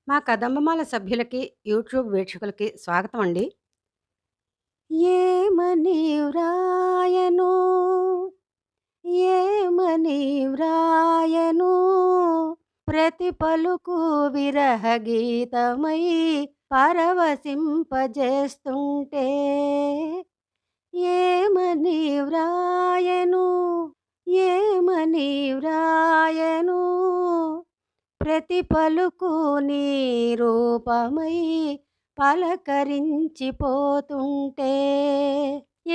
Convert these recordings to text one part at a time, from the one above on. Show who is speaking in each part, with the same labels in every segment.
Speaker 1: మా కదంబమాల సభ్యులకి, యూట్యూబ్ వీక్షకులకి స్వాగతం అండి. ఏమని వ్రాయను, ఏమని వ్రాయను, ప్రతి పలుకు విరహ గీతమై పరవశింపజేస్తుంటే. ఏమని వ్రాయను, ఏమని వ్రాయను, ప్రతి పలుకు నీ రూపమై పలకరించిపోతుంటే.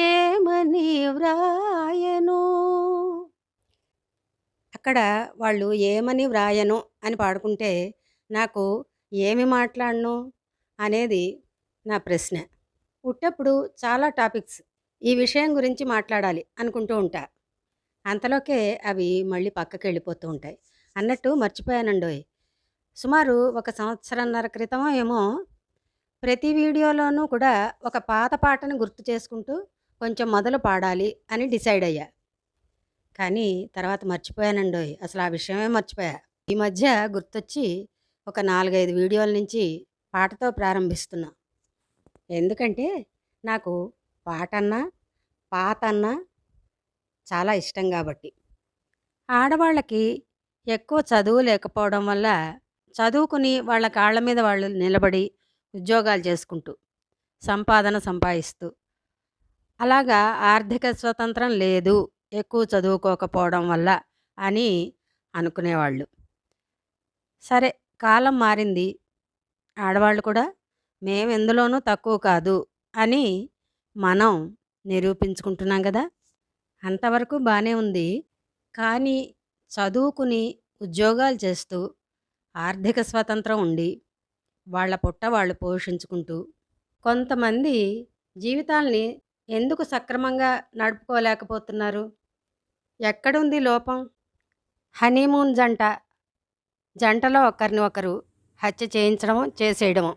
Speaker 1: ఏమని వ్రాయను. అక్కడ వాళ్ళు ఏమని వ్రాయను అని పాడుకుంటే నాకు ఏమి మాట్లాడను అనేది నా ప్రశ్న. పుట్టప్పుడు చాలా టాపిక్స్ ఈ విషయం గురించి మాట్లాడాలి అనుకుంటూ ఉంటా. అంతలోకే అవి మళ్ళీ పక్కకి వెళ్ళిపోతూ ఉంటాయి. అన్నట్టు మర్చిపోయానండోయ్. సుమారు ఒక సంవత్సరన్నర క్రితం ఏమో ప్రతి వీడియోలోనూ కూడా ఒక పాత పాటను గుర్తు చేసుకుంటూ కొంచెం మొదలు పాడాలి అని డిసైడ్ అయ్యా. కానీ తర్వాత మర్చిపోయానండోయ్. అసలు ఆ విషయమే మర్చిపోయా. ఈ మధ్య గుర్తొచ్చి ఒక 4, 5 వీడియోల నుంచి పాటతో ప్రారంభిస్తున్నా. ఎందుకంటే నాకు పాటన్నా, పాతన్నా చాలా ఇష్టం కాబట్టి. ఆడవాళ్ళకి ఎక్కువ చదువు లేకపోవడం వల్ల చదువుకుని వాళ్ళ కాళ్ళ మీద వాళ్ళు నిలబడి ఉద్యోగాలు చేసుకుంటూ సంపాదన సంపాదిస్తూ అలాగా ఆర్థిక స్వతంత్రం లేదు ఎక్కువ చదువుకోకపోవడం వల్ల అని అనుకునేవాళ్ళు. సరే, కాలం మారింది. ఆడవాళ్ళు కూడా మేము ఎందులోనూ తక్కువ కాదు అని మనం నిరూపించుకుంటున్నాం కదా. అంతవరకు బాగానే ఉంది. కానీ చదువుకుని ఉద్యోగాలు చేస్తూ ఆర్థిక స్వతంత్రం ఉండి వాళ్ళ పొట్ట వాళ్ళు పోషించుకుంటూ కొంతమంది జీవితాల్ని ఎందుకు సక్రమంగా నడుపుకోలేకపోతున్నారు? ఎక్కడుంది లోపం? హనీమూన్ జంటలో ఒకరిని ఒకరు హత్య చేయించడం, చేసేయడము,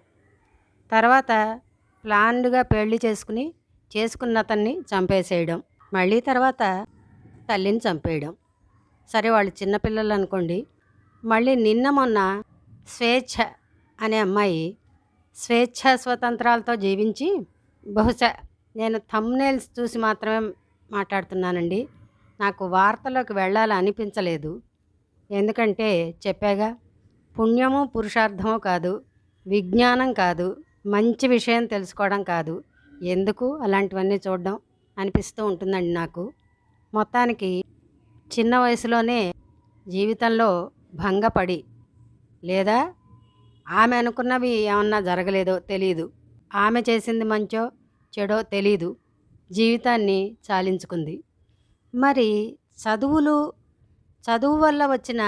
Speaker 1: తర్వాత ప్లాన్డ్గా పెళ్లి చేసుకున్న అతన్ని చంపేసేయడం, మళ్ళీ తర్వాత తల్లిని చంపేయడం. సరే, వాళ్ళు చిన్నపిల్లలు అనుకోండి. మళ్ళీ నిన్న మొన్న స్వేచ్ఛ అనే అమ్మాయి స్వేచ్ఛా స్వతంత్రాలతో జీవించి, బహుశా నేను థంబ్నెయిల్స్ చూసి మాత్రమే మాట్లాడుతున్నానండి. నాకు వార్తలోకి వెళ్ళాలని అనిపించలేదు. ఎందుకంటే చెప్పాగా, పుణ్యము పురుషార్థమో కాదు, విజ్ఞానం కాదు, మంచి విషయం తెలుసుకోవడం కాదు, ఎందుకు అలాంటివన్నీ చూడడం అనిపిస్తూ ఉంటుందండి నాకు. మొత్తానికి చిన్న వయసులోనే జీవితంలో భంగపడి, లేదా ఆమె అనుకున్నవి ఏమన్నా జరగలేదో తెలీదు, ఆమె చేసింది మంచో చెడో తెలీదు, జీవితాన్ని చాలించుకుంది. మరి చదువు వల్ల వచ్చిన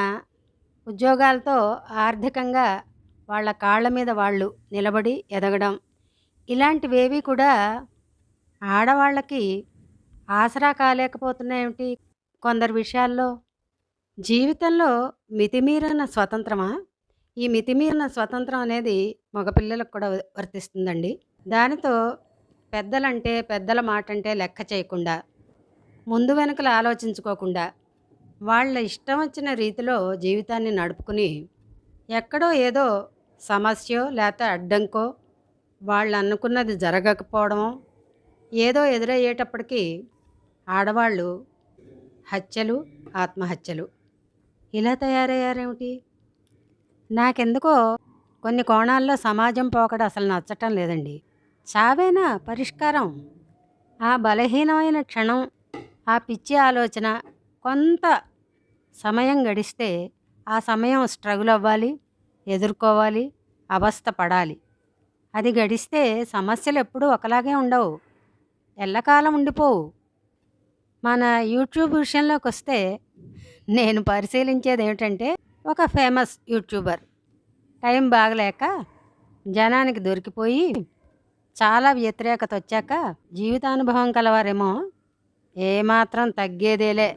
Speaker 1: ఉద్యోగాలతో ఆర్థికంగా వాళ్ళ కాళ్ళ మీద వాళ్ళు నిలబడి ఎదగడం, ఇలాంటివేవి కూడా ఆడవాళ్ళకి ఆసరా కాలేకపోతున్నాయేమిటి కొందరు విషయాల్లో? జీవితంలో మితిమీరిన స్వతంత్రమా? ఈ మితిమీరిన స్వతంత్రం అనేది మగపిల్లలకు కూడా వర్తిస్తుందండి. దానితో పెద్దలంటే, పెద్దల మాటంటే లెక్క చేయకుండా, ముందు వెనుకలు ఆలోచించుకోకుండా వాళ్ళ ఇష్టం వచ్చిన రీతిలో జీవితాన్ని నడుపుకుని, ఎక్కడో ఏదో సమస్యో లేకపోతే అడ్డంకో, వాళ్ళు అనుకున్నది జరగకపోవడమో ఏదో ఎదురయ్యేటప్పటికీ ఆడవాళ్ళు హత్యలు, ఆత్మహత్యలు ఇలా తయారయ్యారేమిటి? నాకెందుకో కొన్ని కోణాల్లో సమాజం పోకడ అసలు నచ్చటం లేదండి. చావేనా పరిష్కారం? ఆ బలహీనమైన క్షణం, ఆ పిచ్చి ఆలోచన కొంత సమయం గడిస్తే ఆ సమయం స్ట్రగుల్ అవ్వాలి, ఎదుర్కోవాలి, అవస్థ పడాలి. అది గడిస్తే సమస్యలు ఎప్పుడూ ఒకలాగే ఉండవు, ఎల్లకాలం ఉండిపోవు. మన యూట్యూబ్ విషయంలోకి వస్తే నేను పరిశీలించేది ఏమిటంటే, ఒక ఫేమస్ యూట్యూబర్ టైం బాగలేక జనానికి దొరికిపోయి చాలా వ్యతిరేకత వచ్చాక జీవితానుభవం కలవారేమో ఏమాత్రం తగ్గేదేలే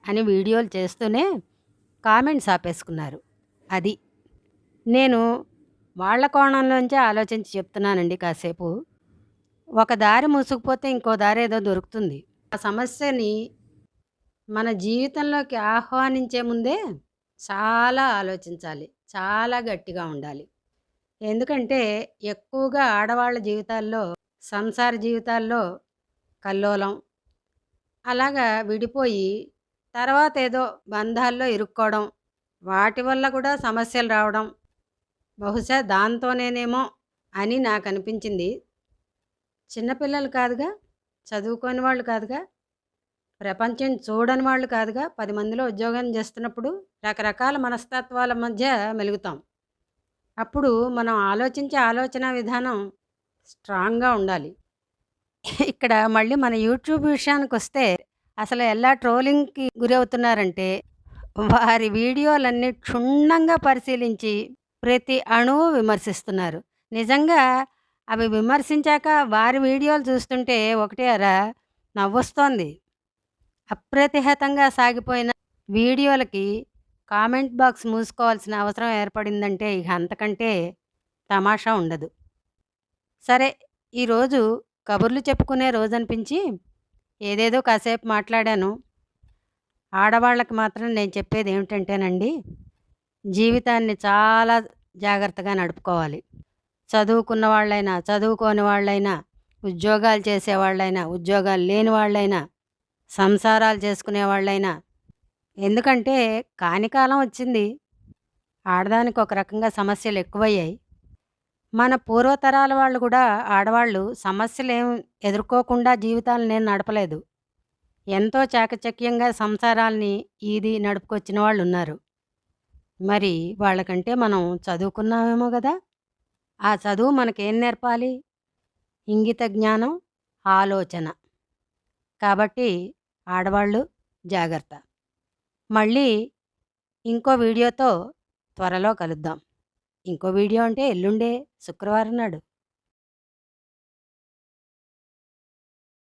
Speaker 1: అని వీడియోలు చేస్తూనే కామెంట్స్ ఆపేసుకున్నారు. అది నేను వాళ్ళ కోణంలోంచే ఆలోచించి చెప్తున్నానండి. కాసేపు ఒక దారి మూసుకుపోతే ఇంకో దారి ఏదో దొరుకుతుంది. ఆ సమస్యని మన జీవితంలోకి ఆహ్వానించే ముందే చాలా ఆలోచించాలి, చాలా గట్టిగా ఉండాలి. ఎందుకంటే ఎక్కువగా ఆడవాళ్ళ జీవితాల్లో, సంసార జీవితాల్లో కల్లోలం, అలాగా విడిపోయి తర్వాతేదో బంధాల్లో ఇరుక్కోవడం, వాటి వల్ల కూడా సమస్యలు రావడం, బహుశా దాంతోనేనేమో అని నాకనిపించింది. చిన్న పిల్లలు కాదుగా, చదువుకోని వాళ్ళు కాదుగా, ప్రపంచం చూడని వాళ్ళు కాదుగా, 10 మందిలో ఉద్యోగం చేస్తున్నప్పుడు రకరకాల మనస్తత్వాల మధ్య మెలుగుతాం. అప్పుడు మనం ఆలోచించే ఆలోచనా విధానం స్ట్రాంగ్‌గా ఉండాలి. ఇక్కడ మళ్ళీ మన యూట్యూబ్ విషయానికొస్తే అసలు ఎలా ట్రోలింగ్‌కి గురవుతున్నారంటే, వారి వీడియోలన్నీ క్షుణ్ణంగా పరిశీలించి ప్రతి అణువు విమర్శిస్తున్నారు. నిజంగా అవి విమర్శించాక వారి వీడియోలు చూస్తుంటే ఒకటే అరా నవ్వొస్తోంది. అప్రతిహతంగా సాగిపోయిన వీడియోలకి కామెంట్ బాక్స్ మూసుకోవాల్సిన అవసరం ఏర్పడిందంటే ఇక అంతకంటే తమాషా ఉండదు. సరే, ఈరోజు కబుర్లు చెప్పుకునే రోజనిపించి ఏదేదో కాసేపు మాట్లాడాను. ఆడవాళ్ళకి మాత్రం నేను చెప్పేదేమిటంటేనండి, జీవితాన్ని చాలా జాగ్రత్తగా నడుపుకోవాలి. చదువుకున్న వాళ్ళైనా, చదువుకోని వాళ్ళైనా, ఉద్యోగాలు చేసేవాళ్ళైనా, ఉద్యోగాలు లేని వాళ్ళైనా, సంసారాలు చేసుకునే వాళ్ళైనా. ఎందుకంటే కాని కాలం వచ్చింది. ఆడదానికి ఒక రకంగా సమస్యలు ఎక్కువయ్యాయి. మన పూర్వతరాల వాళ్ళు కూడా ఆడవాళ్ళు సమస్యలేం ఎదుర్కోకుండా జీవితాలనేం నడపలేదు. ఎంతో చాకచక్యంగా సంసారాల్ని ఈది నడుపుకొచ్చిన వాళ్ళున్నారు. మరి వాళ్ళకంటే మనం చదువుకున్నామేమో గదా! ఆ చదువు మనకేం నేర్పాలి? ఇంగిత జ్ఞానం, ఆలోచన. కాబట్టి ఆడవాళ్ళు జాగ్రత్త. మళ్ళీ ఇంకో వీడియోతో త్వరలో కలుద్దాం. ఇంకో వీడియో అంటే ఎల్లుండే శుక్రవారం నాడు.